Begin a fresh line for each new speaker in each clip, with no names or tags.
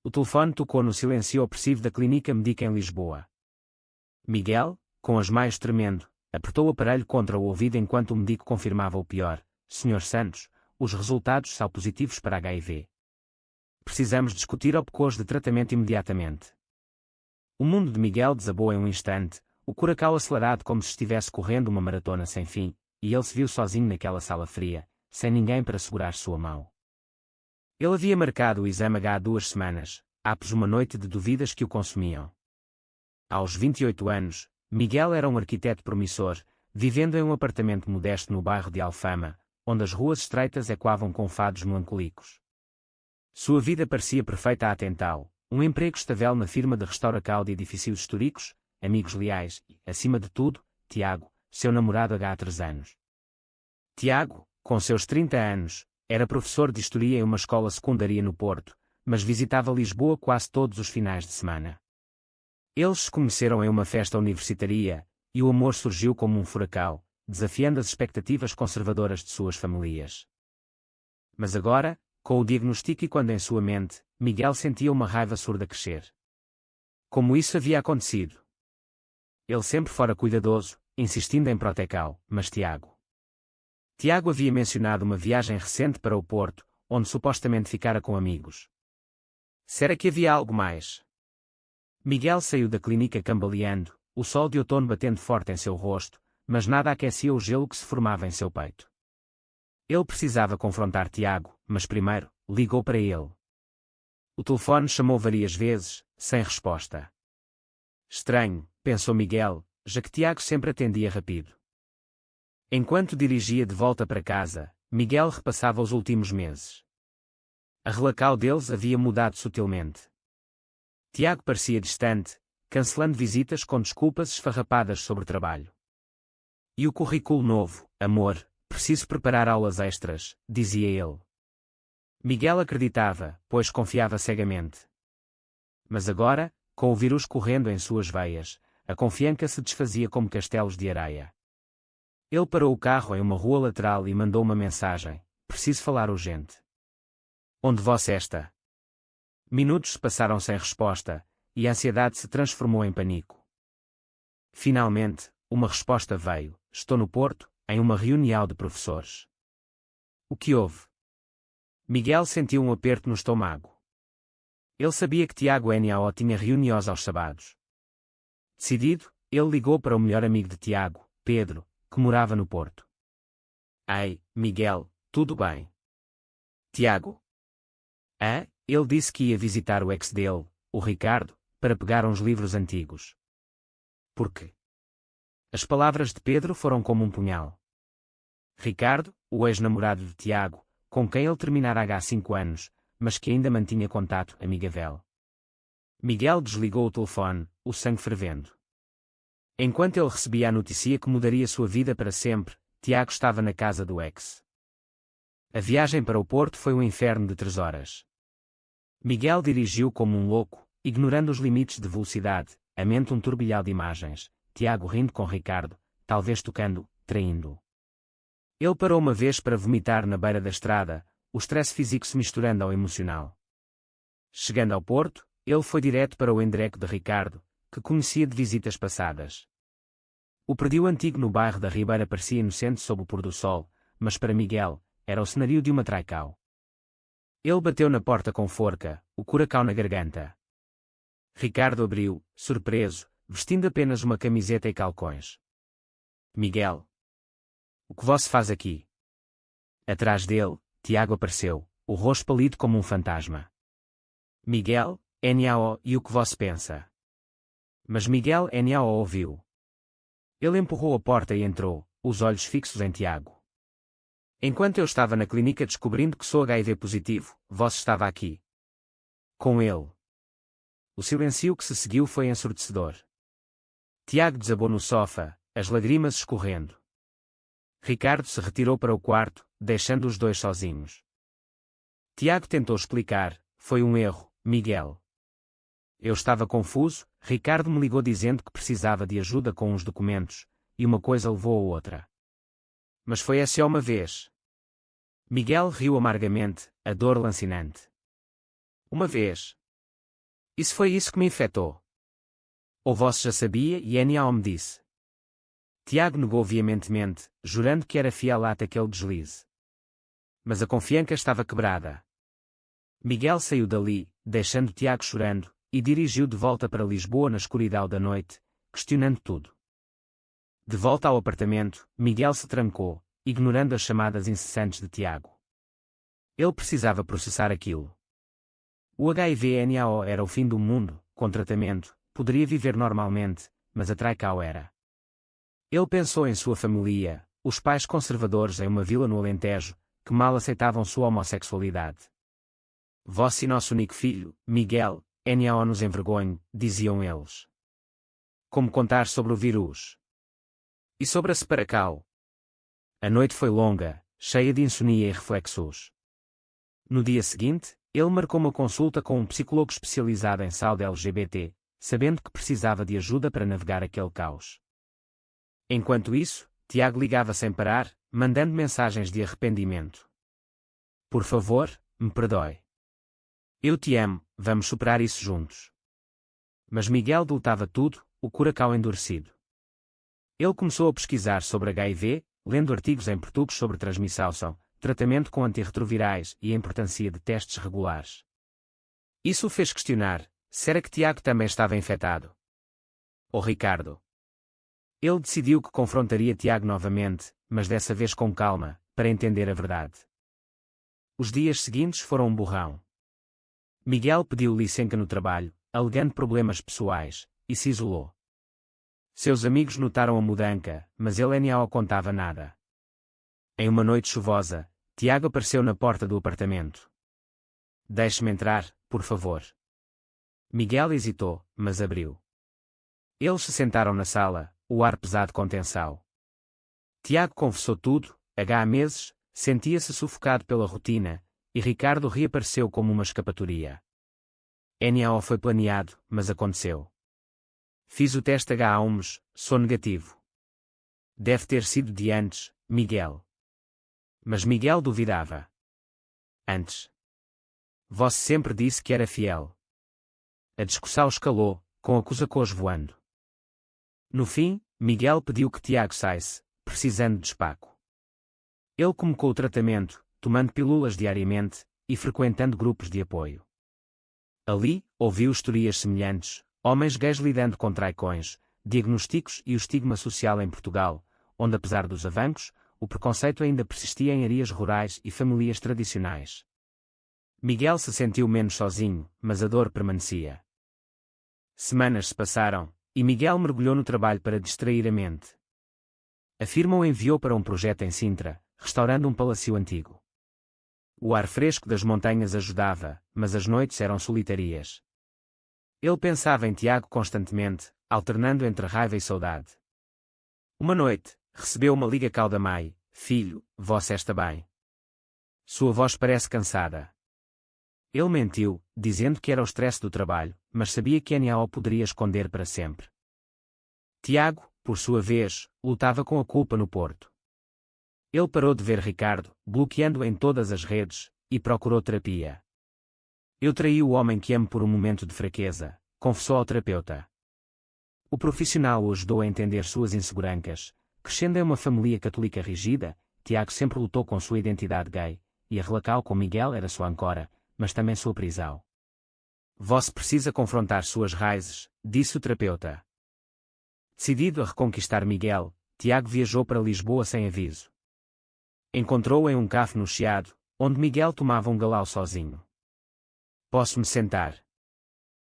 O telefone tocou no silêncio opressivo da clínica médica em Lisboa. Miguel, com as meias tremendo, apertou o aparelho contra o ouvido enquanto o médico confirmava o pior. Sr. Santos, os resultados são positivos para HIV. Precisamos discutir opções de tratamento imediatamente. O mundo de Miguel desabou em um instante, o coração acelerado como se estivesse correndo uma maratona sem fim, e ele se viu sozinho naquela sala fria, sem ninguém para segurar sua mão. Ele havia marcado o exame há 2 semanas, após uma noite de dúvidas que o consumiam. Aos 28 anos, Miguel era um arquiteto promissor, vivendo em um apartamento modesto no bairro de Alfama, onde as ruas estreitas ecoavam com fados melancólicos. Sua vida parecia perfeita a tentá-lo, um emprego estável na firma de restauração de edifícios históricos, amigos leais e, acima de tudo, Tiago, seu namorado há 3 anos. Tiago, com seus 30 anos, era professor de História em uma escola secundária no Porto, mas visitava Lisboa quase todos os finais de semana. Eles se conheceram em uma festa universitária, e o amor surgiu como um furacão, desafiando as expectativas conservadoras de suas famílias. Mas agora, com o diagnóstico e quando em sua mente, Miguel sentia uma raiva surda crescer. Como isso havia acontecido? Ele sempre fora cuidadoso, insistindo em proteção, mas Tiago havia mencionado uma viagem recente para o Porto, onde supostamente ficara com amigos. Será que havia algo mais? Miguel saiu da clínica cambaleando, o sol de outono batendo forte em seu rosto, mas nada aquecia o gelo que se formava em seu peito. Ele precisava confrontar Tiago, mas primeiro, ligou para ele. O telefone chamou várias vezes, sem resposta. Estranho, pensou Miguel, já que Tiago sempre atendia rápido. Enquanto dirigia de volta para casa, Miguel repassava os últimos meses. A relação deles havia mudado sutilmente. Tiago parecia distante, cancelando visitas com desculpas esfarrapadas sobre trabalho. E o currículo novo, amor, preciso preparar aulas extras, dizia ele. Miguel acreditava, pois confiava cegamente. Mas agora, com o vírus correndo em suas veias, a confiança se desfazia como castelos de areia. Ele parou o carro em uma rua lateral e mandou uma mensagem: preciso falar urgente. Onde você está? Minutos se passaram sem resposta, e a ansiedade se transformou em pânico. Finalmente, uma resposta veio: estou no Porto, em uma reunião de professores. O que houve? Miguel sentiu um aperto no estômago. Ele sabia que Tiago NAO tinha reuniões aos sábados. Decidido, ele ligou para o melhor amigo de Tiago, Pedro, que morava no Porto. Ei, Miguel, tudo bem? Tiago? Ele disse que ia visitar o ex dele, o Ricardo, para pegar uns livros antigos. Por quê? As palavras de Pedro foram como um punhal. Ricardo, o ex-namorado de Tiago, com quem ele terminara há 5 anos, mas que ainda mantinha contato amigável. Miguel desligou o telefone, o sangue fervendo. Enquanto ele recebia a notícia que mudaria sua vida para sempre, Tiago estava na casa do ex. A viagem para o Porto foi um inferno de 3 horas. Miguel dirigiu como um louco, ignorando os limites de velocidade, a mente um turbilhão de imagens, Tiago rindo com Ricardo, talvez tocando, traindo-o. Ele parou uma vez para vomitar na beira da estrada, o stress físico se misturando ao emocional. Chegando ao Porto, ele foi direto para o endereço de Ricardo, que conhecia de visitas passadas. O prédio antigo no bairro da Ribeira parecia inocente sob o pôr do sol, mas para Miguel, era o cenário de uma traição. Ele bateu na porta com forca, o coração na garganta. Ricardo abriu, surpreso, vestindo apenas uma camiseta e calções. Miguel. O que você faz aqui? Atrás dele, Tiago apareceu, o rosto pálido como um fantasma. Miguel, NAO, e o que você pensa? Mas Miguel NAO ouviu. Ele empurrou a porta e entrou, os olhos fixos em Tiago. Enquanto eu estava na clínica descobrindo que sou HIV positivo, você estava aqui. Com ele. O silêncio que se seguiu foi ensurdecedor. Tiago desabou no sofá, as lágrimas escorrendo. Ricardo se retirou para o quarto, deixando os dois sozinhos. Tiago tentou explicar: foi um erro, Miguel. Eu estava confuso, Ricardo me ligou dizendo que precisava de ajuda com uns documentos, e uma coisa levou a outra. Mas foi essa uma vez. Miguel riu amargamente, a dor lancinante. Uma vez. Isso foi isso que me infectou. Ou você já sabia e Eniao me disse. Tiago negou veementemente, jurando que era fiel até aquele deslize. Mas a confiança estava quebrada. Miguel saiu dali, deixando Tiago chorando, e dirigiu de volta para Lisboa na escuridão da noite, questionando tudo. De volta ao apartamento, Miguel se trancou, ignorando as chamadas incessantes de Tiago. Ele precisava processar aquilo. O HIV-NAO era o fim do mundo, com tratamento, poderia viver normalmente, mas a Traicau era. Ele pensou em sua família, os pais conservadores em uma vila no Alentejo, que mal aceitavam sua homossexualidade. Você e nosso único filho, Miguel, NAO nos envergonhe, diziam eles. Como contar sobre o vírus? E sobre a Separacau? A noite foi longa, cheia de insônia e reflexos. No dia seguinte, ele marcou uma consulta com um psicólogo especializado em saúde LGBT, sabendo que precisava de ajuda para navegar aquele caos. Enquanto isso, Tiago ligava sem parar, mandando mensagens de arrependimento. Por favor, me perdoe. Eu te amo, vamos superar isso juntos. Mas Miguel deletava tudo, o coração endurecido. Ele começou a pesquisar sobre HIV, lendo artigos em português sobre transmissão, tratamento com antirretrovirais e a importância de testes regulares. Isso o fez questionar, será que Tiago também estava infectado? Ou Ricardo? Ele decidiu que confrontaria Tiago novamente, mas dessa vez com calma, para entender a verdade. Os dias seguintes foram um borrão. Miguel pediu licença no trabalho, alegando problemas pessoais, e se isolou. Seus amigos notaram a mudança, mas ele não contava nada. Em uma noite chuvosa, Tiago apareceu na porta do apartamento. Deixe-me entrar, por favor. Miguel hesitou, mas abriu. Eles se sentaram na sala, o ar pesado com tensão. Tiago confessou tudo, há meses, sentia-se sufocado pela rotina, e Ricardo reapareceu como uma escapatória. NAO foi planeado, mas aconteceu. Fiz o teste H1, sou negativo. Deve ter sido de antes, Miguel. Mas Miguel duvidava. Antes. Você sempre disse que era fiel. A discussão escalou, com acusações voando. No fim, Miguel pediu que Tiago saísse, precisando de espaço. Ele começou o tratamento, tomando pílulas diariamente, e frequentando grupos de apoio. Ali, ouviu histórias semelhantes, homens gays lidando com traicões, diagnósticos e o estigma social em Portugal, onde apesar dos avanços, o preconceito ainda persistia em áreas rurais e famílias tradicionais. Miguel se sentiu menos sozinho, mas a dor permanecia. Semanas se passaram, e Miguel mergulhou no trabalho para distrair a mente. A firma o enviou para um projeto em Sintra, restaurando um palácio antigo. O ar fresco das montanhas ajudava, mas as noites eram solitarias. Ele pensava em Tiago constantemente, alternando entre raiva e saudade. Uma noite, recebeu uma liga da mãe: filho, você está bem? Sua voz parece cansada. Ele mentiu, dizendo que era o estresse do trabalho, mas sabia que NAO poderia esconder para sempre. Tiago, por sua vez, lutava com a culpa no Porto. Ele parou de ver Ricardo, bloqueando-o em todas as redes, e procurou terapia. Eu traí o homem que amo por um momento de fraqueza, confessou ao terapeuta. O profissional o ajudou a entender suas inseguranças. Crescendo em uma família católica rígida, Tiago sempre lutou com sua identidade gay, e a relação com Miguel era sua ancora, mas também sua prisão. Você precisa confrontar suas raízes, disse o terapeuta. Decidido a reconquistar Miguel, Tiago viajou para Lisboa sem aviso. Encontrou-o em um café no Chiado, onde Miguel tomava um galau sozinho. Posso-me sentar?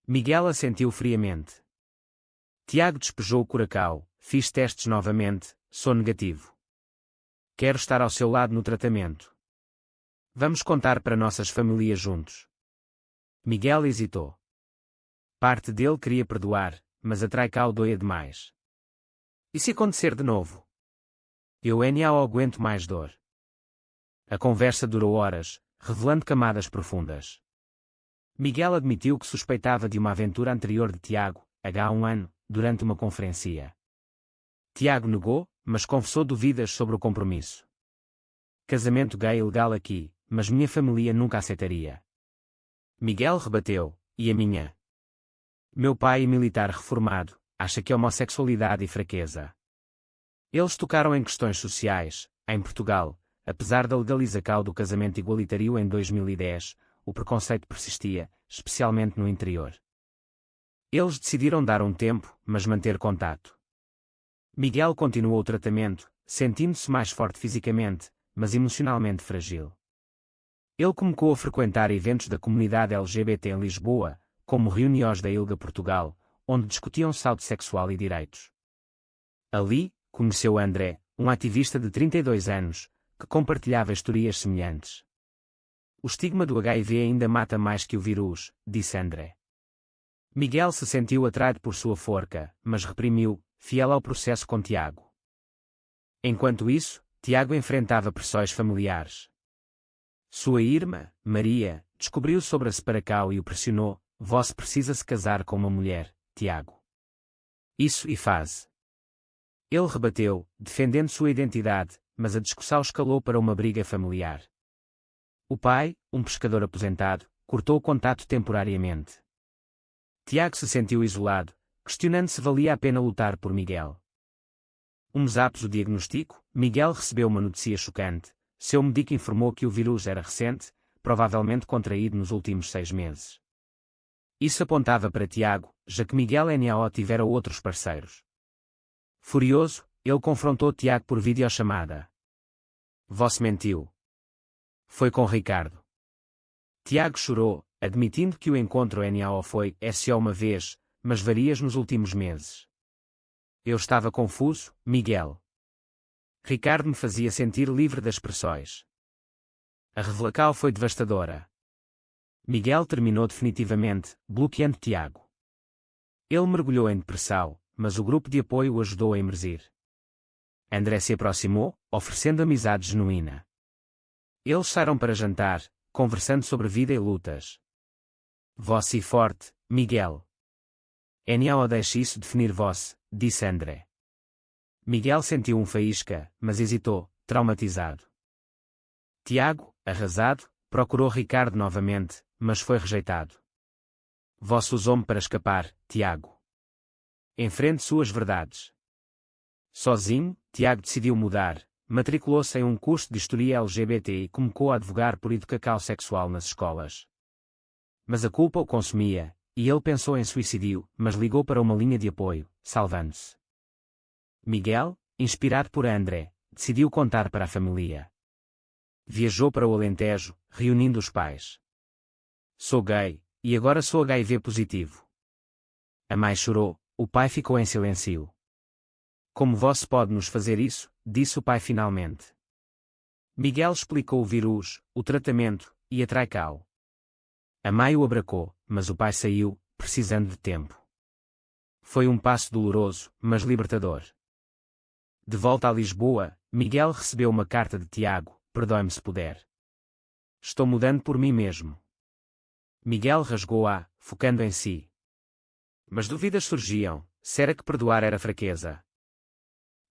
Miguel assentiu friamente. Tiago despejou o curacau, fiz testes novamente, sou negativo. Quero estar ao seu lado no tratamento. Vamos contar para nossas famílias juntos. Miguel hesitou. Parte dele queria perdoar, mas a Traicau doía demais. E se acontecer de novo? Eu não aguento mais dor. A conversa durou horas, revelando camadas profundas. Miguel admitiu que suspeitava de uma aventura anterior de Tiago, há um ano, durante uma conferência. Tiago negou, mas confessou dúvidas sobre o compromisso. Casamento gay ilegal aqui, mas minha família nunca aceitaria. Miguel rebateu, e a minha? Meu pai é militar reformado, acha que homossexualidade e fraqueza. Eles tocaram em questões sociais. Em Portugal, apesar da legalização do casamento igualitário em 2010, o preconceito persistia, especialmente no interior. Eles decidiram dar um tempo, mas manter contato. Miguel continuou o tratamento, sentindo-se mais forte fisicamente, mas emocionalmente frágil. Ele começou a frequentar eventos da comunidade LGBT em Lisboa, como reuniões da ILGA Portugal, onde discutiam saúde sexual e direitos. Ali, conheceu André, um ativista de 32 anos, que compartilhava histórias semelhantes. O estigma do HIV ainda mata mais que o vírus, disse André. Miguel se sentiu atraído por sua forca, mas reprimiu, fiel ao processo com Tiago. Enquanto isso, Tiago enfrentava pressões familiares. Sua irmã, Maria, descobriu sobre a separação e o pressionou: "Você precisa se casar com uma mulher, Tiago. Isso e faz." Ele rebateu, defendendo sua identidade, mas a discussão escalou para uma briga familiar. O pai, um pescador aposentado, cortou o contato temporariamente. Tiago se sentiu isolado, questionando se valia a pena lutar por Miguel. Um mês após o diagnóstico, Miguel recebeu uma notícia chocante. Seu médico informou que o vírus era recente, provavelmente contraído nos últimos 6 meses. Isso apontava para Tiago, já que Miguel NAO tivera outros parceiros. Furioso, ele confrontou Tiago por videochamada. "Você mentiu. Foi com Ricardo." Tiago chorou, admitindo que o encontro NAO foi só uma vez, mas várias nos últimos meses. "Eu estava confuso, Miguel. Ricardo me fazia sentir livre das pressões." A revelação foi devastadora. Miguel terminou definitivamente, bloqueando Tiago. Ele mergulhou em depressão, mas o grupo de apoio o ajudou a emergir. André se aproximou, oferecendo amizade genuína. Eles saíram para jantar, conversando sobre vida e lutas. "Você é forte, Miguel. NAO deixe isso definir você", disse André. Miguel sentiu faísca, mas hesitou, traumatizado. Tiago, arrasado, procurou Ricardo novamente, mas foi rejeitado. "Você usou-me para escapar, Tiago. Enfrente suas verdades." Sozinho, Tiago decidiu mudar, matriculou-se em um curso de História LGBT e começou a advogar por educação sexual nas escolas. Mas a culpa o consumia, e ele pensou em suicídio, mas ligou para uma linha de apoio, salvando-se. Miguel, inspirado por André, decidiu contar para a família. Viajou para o Alentejo, reunindo os pais. "Sou gay, e agora sou HIV positivo." A mãe chorou, o pai ficou em silêncio. "Como você pode nos fazer isso?", disse o pai finalmente. Miguel explicou o vírus, o tratamento, e a traição. A mãe o abracou, mas o pai saiu, precisando de tempo. Foi um passo doloroso, mas libertador. De volta a Lisboa, Miguel recebeu uma carta de Tiago: "Perdoe-me se puder. Estou mudando por mim mesmo." Miguel rasgou-a, focando em si. Mas dúvidas surgiam: será que perdoar era fraqueza?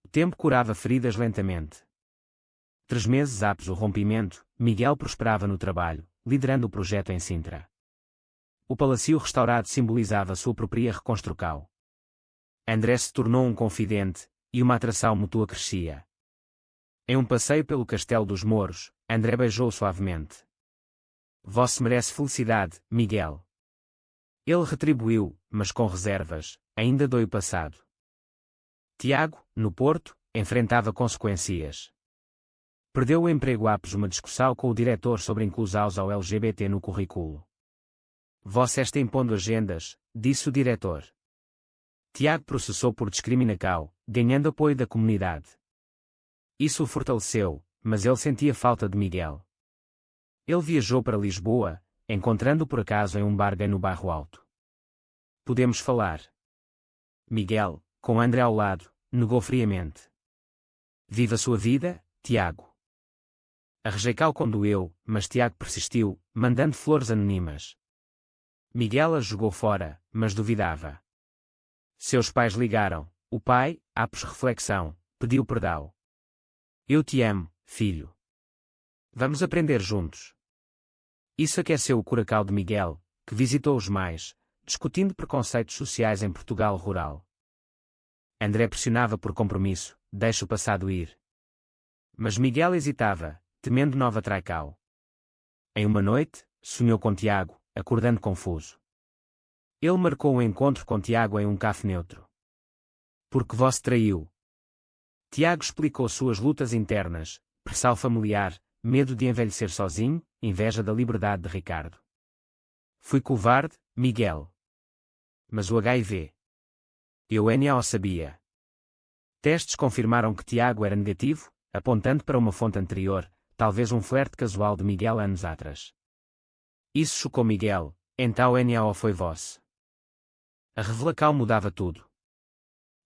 O tempo curava feridas lentamente. 3 meses após o rompimento, Miguel prosperava no trabalho, liderando o projeto em Sintra. O palácio restaurado simbolizava sua própria reconstrução. André se tornou um confidente, e uma atração mútua crescia. Em um passeio pelo Castelo dos Mouros, André beijou suavemente. "Você merece felicidade, Miguel." Ele retribuiu, mas com reservas: "Ainda dói o passado." Tiago, no Porto, enfrentava consequências. Perdeu o emprego após uma discussão com o diretor sobre inclusão ao LGBT no currículo. "Você está impondo agendas", disse o diretor. Tiago processou por discriminação, ganhando apoio da comunidade. Isso o fortaleceu, mas ele sentia falta de Miguel. Ele viajou para Lisboa, encontrando-o por acaso em um bar gay no Bairro Alto. "Podemos falar?" Miguel, com André ao lado, negou friamente. "Viva a sua vida, Tiago." A rejeição condoeu, mas Tiago persistiu, mandando flores anônimas. Miguel a jogou fora, mas duvidava. Seus pais ligaram. O pai, após reflexão, pediu perdão. "Eu te amo, filho. Vamos aprender juntos." Isso aqueceu o coração de Miguel, que visitou os mais discutindo preconceitos sociais em Portugal rural. André pressionava por compromisso, deixa o passado ir. Mas Miguel hesitava, temendo nova traição. Em uma noite, sonhou com Tiago, acordando confuso. Ele marcou um encontro com Tiago em um café neutro. Porque você traiu. Tiago explicou suas lutas internas, pressão familiar, medo de envelhecer sozinho, inveja da liberdade de Ricardo. Fui covarde, Miguel. Mas o HIV. Eu o sabia. Testes confirmaram que Tiago era negativo, apontando para uma fonte anterior, talvez um flerte casual de Miguel anos atrás. Isso chocou Miguel, então o foi vosso. A revelação mudava tudo.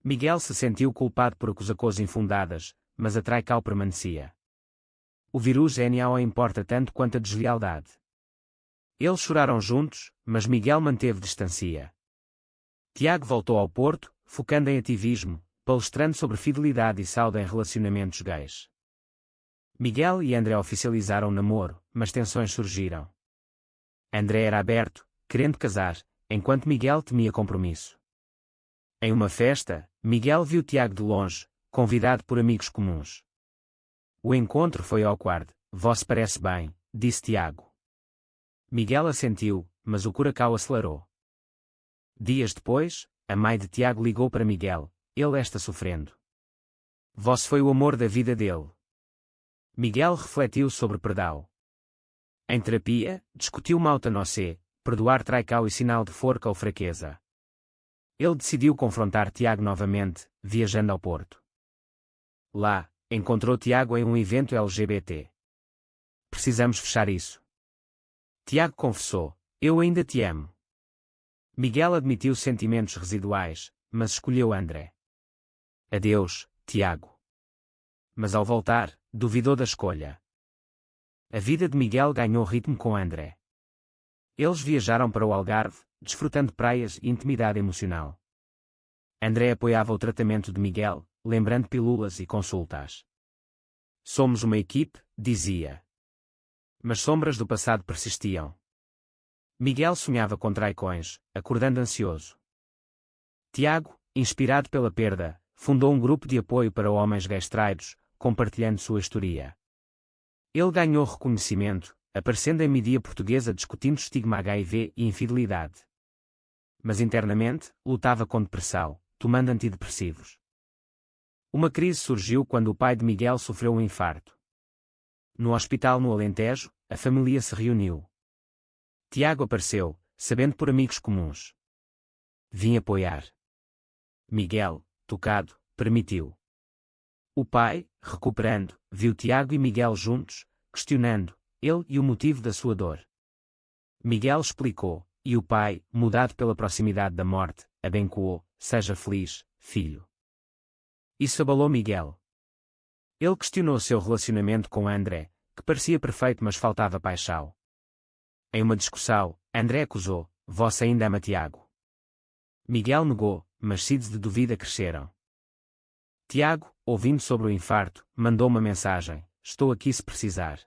Miguel se sentiu culpado por acusações infundadas, mas a traição permanecia. O vírus NO importa tanto quanto a deslealdade. Eles choraram juntos, mas Miguel manteve distância. Tiago voltou ao Porto, focando em ativismo, palestrando sobre fidelidade e saúde em relacionamentos gays. Miguel e André oficializaram o namoro, mas tensões surgiram. André era aberto, querendo casar, enquanto Miguel temia compromisso. Em uma festa, Miguel viu Tiago de longe, convidado por amigos comuns. O encontro foi awkward. Você parece bem, disse Tiago. Miguel assentiu, mas o coração acelerou. Dias depois, a mãe de Tiago ligou para Miguel. Ele está sofrendo. Você foi o amor da vida dele. Miguel refletiu sobre perdão. Em terapia, discutiu Mautanocê, perdoar traição e sinal de forca ou fraqueza. Ele decidiu confrontar Tiago novamente, viajando ao Porto. Lá, encontrou Tiago em um evento LGBT. Precisamos fechar isso. Tiago confessou, eu ainda te amo. Miguel admitiu sentimentos residuais, mas escolheu André. Adeus, Tiago. Mas ao voltar, duvidou da escolha. A vida de Miguel ganhou ritmo com André. Eles viajaram para o Algarve, desfrutando praias e intimidade emocional. André apoiava o tratamento de Miguel, lembrando pílulas e consultas. Somos uma equipe, dizia. Mas sombras do passado persistiam. Miguel sonhava com traicões, acordando ansioso. Tiago, inspirado pela perda, fundou um grupo de apoio para homens gays traídos, compartilhando sua história. Ele ganhou reconhecimento, aparecendo em mídia portuguesa discutindo estigma HIV e infidelidade. Mas internamente, lutava com depressão, tomando antidepressivos. Uma crise surgiu quando o pai de Miguel sofreu um infarto. No hospital no Alentejo, a família se reuniu. Tiago apareceu, sabendo por amigos comuns. Vim apoiar. Miguel, tocado, permitiu. O pai, recuperando, viu Tiago e Miguel juntos, questionando, ele e o motivo da sua dor. Miguel explicou, e o pai, mudado pela proximidade da morte, abençoou, seja feliz, filho. Isso abalou Miguel. Ele questionou seu relacionamento com André, que parecia perfeito mas faltava paixão. Em uma discussão, André acusou, você ainda ama Tiago. Miguel negou, mas seeds de dúvida cresceram. Tiago, ouvindo sobre o infarto, mandou uma mensagem, estou aqui se precisar.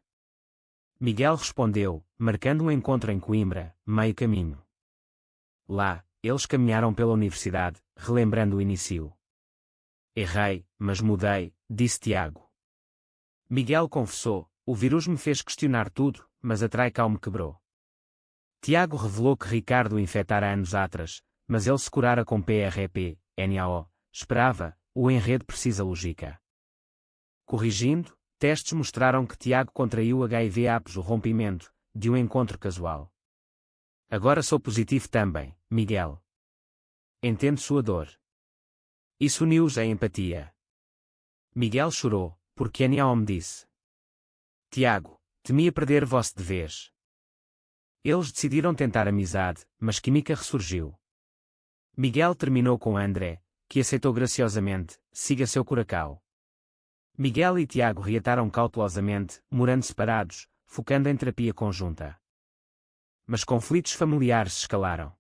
Miguel respondeu, marcando um encontro em Coimbra, meio caminho. Lá, eles caminharam pela universidade, relembrando o início. Errei, mas mudei, disse Tiago. Miguel confessou, o vírus me fez questionar tudo, mas a traição me quebrou. Tiago revelou que Ricardo o infectara anos atrás, mas ele se curara com PrEP, NaO, esperava, o enredo precisa lógica. Corrigindo, testes mostraram que Tiago contraiu HIV após o rompimento, de um encontro casual. Agora sou positivo também, Miguel. Entendo sua dor. Isso uniu-os à empatia. Miguel chorou, porque NaO me disse. Tiago, temia perder você de vez. Eles decidiram tentar amizade, mas química ressurgiu. Miguel terminou com André, que aceitou graciosamente, siga seu coração. Miguel e Tiago reataram cautelosamente, morando separados, focando em terapia conjunta. Mas conflitos familiares se escalaram.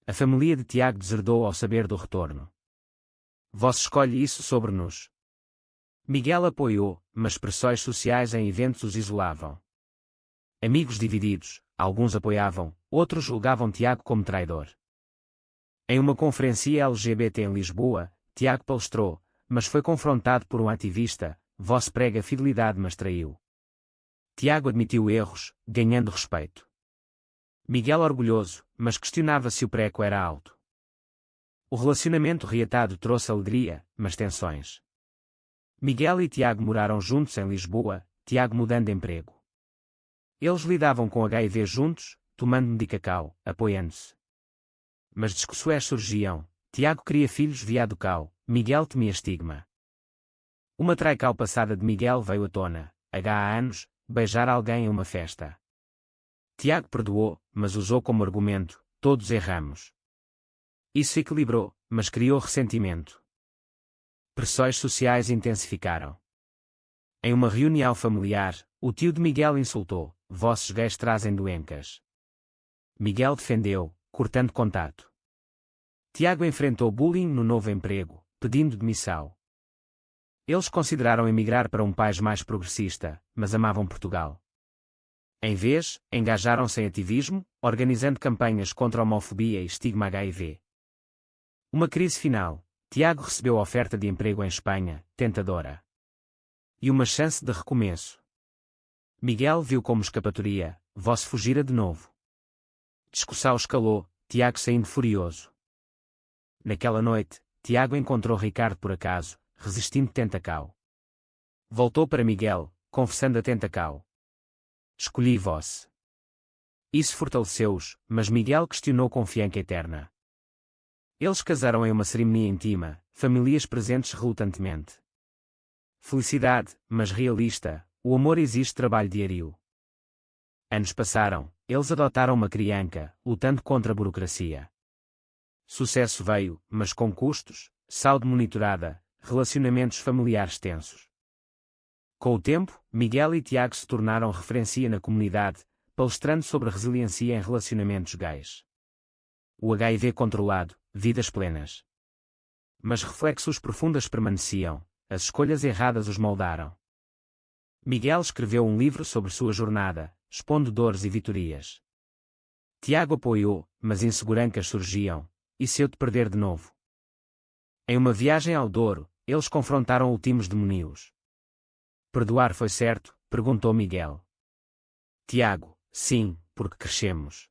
A família de Tiago deserdou ao saber do retorno. Você escolhe isso sobre nós. Miguel apoiou, mas pressões sociais em eventos os isolavam. Amigos divididos, alguns apoiavam, outros julgavam Tiago como traidor. Em uma conferência LGBT em Lisboa, Tiago palestrou, mas foi confrontado por um ativista: "Vós prega fidelidade, mas traiu." Tiago admitiu erros, ganhando respeito. Miguel orgulhoso, mas questionava se o preco era alto. O relacionamento reatado trouxe alegria, mas tensões. Miguel e Tiago moraram juntos em Lisboa, Tiago mudando de emprego. Eles lidavam com HIV juntos, tomando Medicacau, apoiando-se. Mas discussões surgiam. Tiago queria filhos via Aducal, Miguel temia estigma. Uma traical passada de Miguel veio à tona: há anos, beijar alguém em uma festa. Tiago perdoou, mas usou como argumento: todos erramos. Isso equilibrou, mas criou ressentimento. Pressões sociais intensificaram. Em uma reunião familiar, o tio de Miguel insultou: "Vossos gays trazem doencas." Miguel defendeu, cortando contato. Tiago enfrentou bullying no novo emprego, pedindo demissão. Eles consideraram emigrar para um país mais progressista, mas amavam Portugal. Em vez, engajaram-se em ativismo, organizando campanhas contra a homofobia e estigma HIV. Uma crise final. Tiago recebeu a oferta de emprego em Espanha, tentadora. E uma chance de recomeço. Miguel viu como escapatória: "Vós fugira de novo." Discussão escalou, Tiago saindo furioso. Naquela noite, Tiago encontrou Ricardo por acaso, resistindo Tentacau. Voltou para Miguel, confessando a Tentacau: "Escolhi vós." Isso fortaleceu-os, mas Miguel questionou confiança eterna. Eles casaram em uma cerimónia íntima, famílias presentes relutantemente. Felicidade, mas realista, o amor exige trabalho diário. Anos passaram, eles adotaram uma criança, lutando contra a burocracia. Sucesso veio, mas com custos, saúde monitorada, relacionamentos familiares tensos. Com o tempo, Miguel e Tiago se tornaram referência na comunidade, palestrando sobre resiliência em relacionamentos gays. O HIV controlado, vidas plenas. Mas reflexos profundos permaneciam, as escolhas erradas os moldaram. Miguel escreveu um livro sobre sua jornada, expondo dores e vitorias. Tiago apoiou, mas inseguranças surgiam: "E se eu te perder de novo?" Em uma viagem ao Douro, eles confrontaram últimos demônios. "Perdoar foi certo?" perguntou Miguel. Tiago: "Sim, porque crescemos."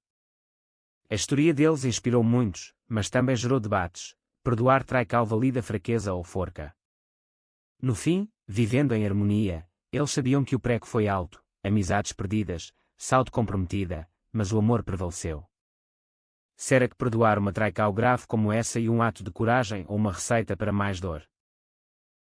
A história deles inspirou muitos, mas também gerou debates: perdoar traical valida fraqueza ou forca? No fim, vivendo em harmonia, eles sabiam que o prego foi alto, amizades perdidas, saúde comprometida, mas o amor prevaleceu. Será que perdoar uma traical grave como essa é um ato de coragem ou uma receita para mais dor?